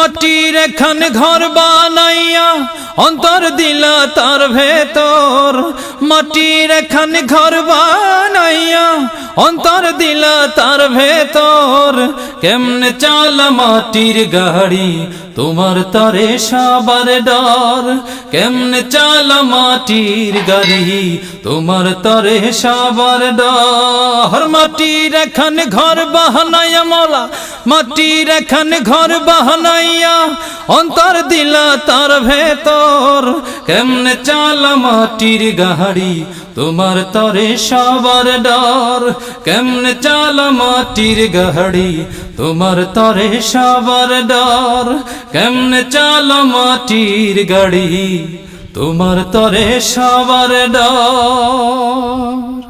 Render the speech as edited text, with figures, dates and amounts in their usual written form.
মাটির এখান ঘর বানাইয়া অন্তর দিলা তার ভেতর, মাটির এখান ঘর বানাইয়া অন্তর দিলা তার ভেতর। কেমনে চালা মাটির গাড়ি তোমার তরে সবার ডর, কেমনে চালা মাটির গাড়ি তোমার তরে সবার ডর। মাটির এখান ঘর বানাইয়া মোলা, মাটির এখান ঘর বানাইয়া অন্তর দিলা তার ভেতর। কেমনে চালা মাটির গাড়ি তোমার তরে সবার ডর, কেমনে চালা মাটির গাড়ি তোমার তরে সবার ডর। কেমনে চালা মাটির গাড়ি তোমার তরে সবার ডর।